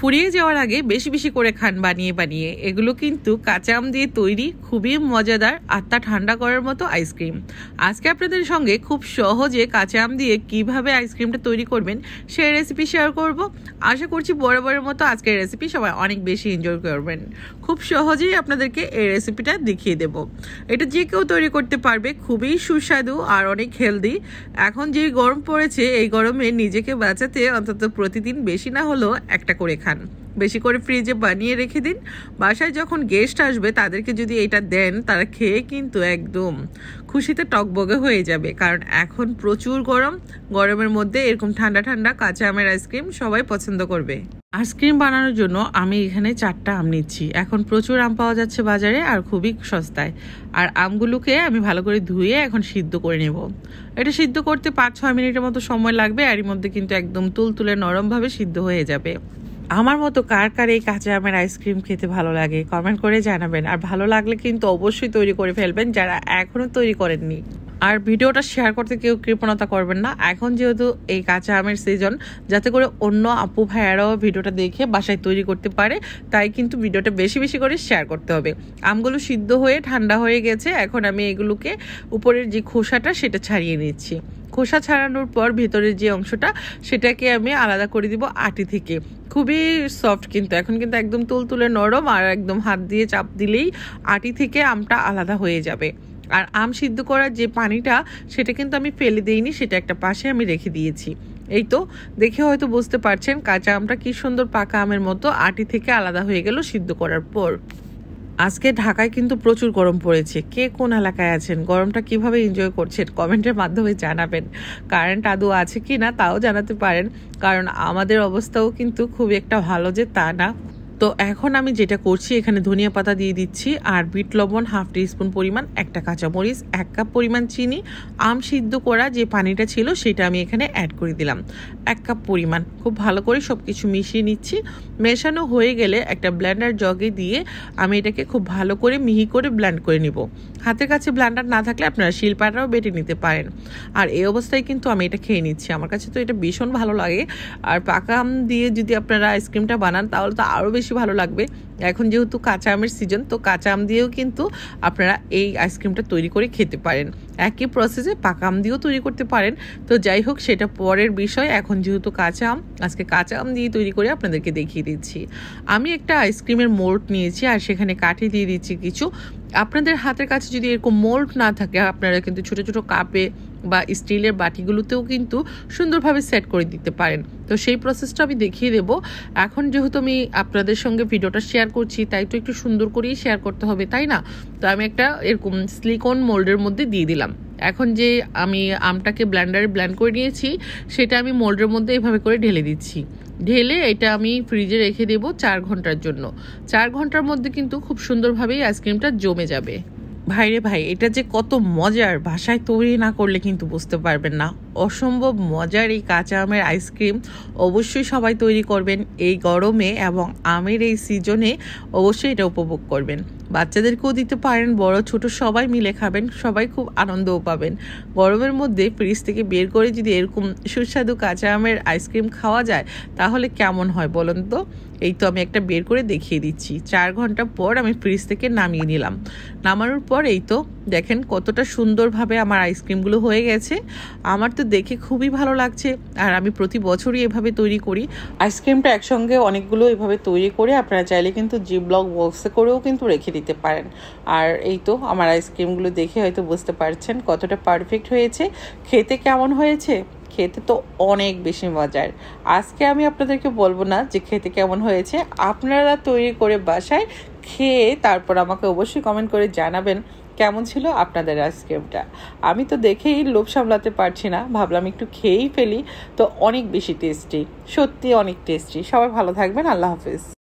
ফুরিয়ে যাওয়ার আগে বেশি বেশি করে খান বানিয়ে বানিয়ে। এগুলো কিন্তু কাঁচা আম দিয়ে তৈরি খুবই মজাদার আত্মা ঠান্ডা করার মতো আইসক্রিম। আজকে আপনাদের সঙ্গে খুব সহজে কাঁচা আম দিয়ে কিভাবে আইসক্রিমটা তৈরি করবেন সেই রেসিপি শেয়ার করব। আশা করছি বরাবরের মতো আজকের রেসিপি সবাই অনেক বেশি এনজয় করবেন। খুব সহজেই আপনাদেরকে এই রেসিপিটা দেখিয়ে দেব। এটা যে কেউ তৈরি করতে পারবে, খুবই সুস্বাদু আর অনেক হেলদি। এখন যে গরম পড়েছে, এই গরমে নিজেকে বাঁচাতে অন্তত প্রতিদিন বেশি না হলেও একটা করে খান, বেশি করে ফ্রিজে বানিয়ে রেখে দিন। বাসায় যখন গেস্ট আসবে তাদেরকে যদি এটা দেন, তারা খেয়ে কিন্তু একদম খুশিতে টকবগে হয়ে যাবে। কারণ এখন প্রচুর গরম, গরমের মধ্যে এরকম ঠান্ডা ঠান্ডা কাঁচা আমের আইসক্রিম সবাই পছন্দ করবে। আইসক্রিম বানানোর জন্য আমি এখানে 4টা আম নিচ্ছি। এখন প্রচুর আম পাওয়া যাচ্ছে বাজারে আর খুবই সস্তায়। আর আমগুলোকে আমি ভালো করে ধুয়ে এখন সিদ্ধ করে নেব। এটা সিদ্ধ করতে 5-6 মিনিটের মতো সময় লাগবে। এর মধ্যে কিন্তু একদম তুলতুলে নরমভাবে সিদ্ধ হয়ে যাবে। আমার মতো কার কার এই কাঁচা আমের আইসক্রিম খেতে ভালো লাগে কমেন্ট করে জানাবেন। আর ভালো লাগলে কিন্তু অবশ্যই তৈরি করে ফেলবেন যারা এখনো তৈরি করেননি। আর ভিডিওটা শেয়ার করতে কেউ কৃপণতা করবেন না। এখন যেহেতু এই কাঁচা আমের সিজন, যাতে করে অন্য আপু ভাইয়ারাও ভিডিওটা দেখে বাসায় তৈরি করতে পারে, তাই কিন্তু ভিডিওটা বেশি বেশি করে শেয়ার করতে হবে। আমগুলো সিদ্ধ হয়ে ঠান্ডা হয়ে গেছে। এখন আমি এগুলোকে উপরের যে খোসাটা সেটা ছাড়িয়ে নিচ্ছি। খোসা ছাড়ানোর পর ভেতরের যে অংশটা সেটাকে আমি আলাদা করে দিব আটি থেকে। খুবই সফট কিন্তু, এখন কিন্তু একদম তুলতুলে নরম, আর একদম হাত দিয়ে চাপ দিলেই আটি থেকে আমটা আলাদা হয়ে যাবে। আর আম সিদ্ধ করার যে পানিটা সেটা কিন্তু আমি ফেলে দিইনি, সেটা একটা পাশে আমি রেখে দিয়েছি। এই তো দেখে হয়তো বুঝতে পারছেন কাঁচা আমটা কি সুন্দর পাকা আমের মতো আটি থেকে আলাদা হয়ে গেল সিদ্ধ করার পর। আজকে ঢাকায় কিন্তু প্রচুর গরম পড়েছে। কে কোন এলাকায় আছেন, গরমটা কিভাবে এনজয় করছেন কমেন্টের মাধ্যমে জানাবেন। কারেন্ট আদৌ আছে কি না তাও জানাতে পারেন, কারণ আমাদের অবস্থাও কিন্তু খুব একটা ভালো যে তা না। তো এখন আমি যেটা করছি, এখানে ধনিয়া পাতা দিয়ে দিচ্ছি, আর বিট লবণ 1/2 টিস্পুন পরিমাণ, একটা কাঁচামরিচ, 1 কাপ পরিমাণ চিনি, আম সিদ্ধ করা যে পানিটা ছিল সেটা আমি এখানে অ্যাড করে দিলাম 1 কাপ পরিমাণ। খুব ভালো করে সব কিছু মিশিয়ে নিচ্ছি। মেশানো হয়ে গেলে একটা ব্লেন্ডার জগে দিয়ে আমি এটাকে খুব ভালো করে মিহি করে ব্লেন্ড করে নিব। হাতের কাছে ব্লেন্ডার না থাকলে আপনারা শিলপাটাও বেটে নিতে পারেন। আর এই অবস্থায় কিন্তু আমি এটা খেয়ে নিচ্ছি। আমার কাছে তো এটা ভীষণ ভালো লাগে। আর পাকা আম দিয়ে যদি আপনারা আইসক্রিমটা বানান তাহলে তো আরও বেশি ভালো লাগবে। এখন যেহেতু কাঁচা আমের সিজন, তো কাঁচা আম দিয়েও কিন্তু আপনারা এই আইসক্রিমটা তৈরি করে খেতে পারেন। একই প্রসেসে পাকা আম দিয়েও তৈরি করতে পারেন। তো যাই হোক, সেটা পরের বিষয়। এখন যেহেতু কাঁচা আম, আজকে কাঁচা আম দিয়ে তৈরি করে আপনাদেরকে দেখিয়ে দিচ্ছি। আমি একটা আইসক্রিমের মোল্ড নিয়েছি আর সেখানে কাঠি দিয়ে দিচ্ছি কিছু। আপনাদের হাতের কাছে যদি এরকম মোল্ড না থাকে, আপনারা কিন্তু ছোট ছোট কাপে বা স্টিলের বাটিগুলোতেও কিন্তু সুন্দরভাবে সেট করে দিতে পারেন। তো সেই প্রসেসটা আমি দেখিয়ে দেব। এখন যেহেতু আমি আপনাদের সঙ্গে ভিডিওটা শেয়ার করছি, তাই তো একটু সুন্দর করেই শেয়ার করতে হবে, তাই না? তো আমি একটা এরকম সিলিকন মোল্ডের মধ্যে দিয়ে দিলাম। এখন যে আমি আমটাকে ব্লেন্ডারে ব্লেন্ড করে নিয়েছি সেটা আমি মোল্ডের মধ্যে এভাবে করে ঢেলে দিচ্ছি। ঢেলে এটা আমি ফ্রিজে রেখে দেব 4 ঘন্টার জন্য। 4 ঘন্টার মধ্যে কিন্তু খুব সুন্দরভাবেই আইসক্রিমটা জমে যাবে। ভাইরে ভাই, এটা যে কত মজার, ভাষায় তৈরি না করলে কিন্তু বুঝতে পারবেন না। অসম্ভব মজার এই কাঁচা আমের আইসক্রিম অবশ্যই সবাই তৈরি করবেন এই গরমে, এবং আমের এই সিজনে অবশ্যই এটা উপভোগ করবেন। বাচ্চাদেরকেও দিতে পারেন, বড় ছোট সবাই মিলে খাবেন, সবাই খুব আনন্দও পাবেন। গরমের মধ্যে ফ্রিজ থেকে বের করে যদি এরকম সুস্বাদু কাঁচা আমের আইসক্রিম খাওয়া যায় তাহলে কেমন হয় বলুন তো? এই তো আমি একটা বের করে দেখিয়ে দিচ্ছি। 4 ঘন্টা পর আমি ফ্রিজ থেকে নামিয়ে নিলাম। নামানোর পর এই তো দেখেন কতটা সুন্দরভাবে আমার আইসক্রিমগুলো হয়ে গেছে। আমার তো দেখে খুবই ভালো লাগছে। আর আমি প্রতি বছরই এভাবে তৈরি করি আইসক্রিমটা একসঙ্গে অনেকগুলো এভাবে তৈরি করে। আপনারা চাইলে কিন্তু জিপলক বক্সে করেও কিন্তু রেখে দিতে পারেন। আর এই তো আমার আইসক্রিমগুলো দেখে হয়তো বুঝতে পারছেন কতটা পারফেক্ট হয়েছে। খেতে কেমন হয়েছে? খেতে তো অনেক বেশি মজার। আজকে আমি আপনাদেরকে বলবো না যে খেতে কেমন হয়েছে, আপনারা তৈরি করে বাসায় খেয়ে তারপর আমাকে অবশ্যই কমেন্ট করে জানাবেন কেমন ছিল আপনাদের আইসক্রিমটা। আমি তো দেখেই লোভ সামলাতে পারছি না, ভাবলাম একটু খেয়েই ফেলি। তো অনেক বেশি টেস্টি, সত্যি অনেক টেস্টি। সবাই ভালো থাকবেন, আল্লাহ হাফিজ।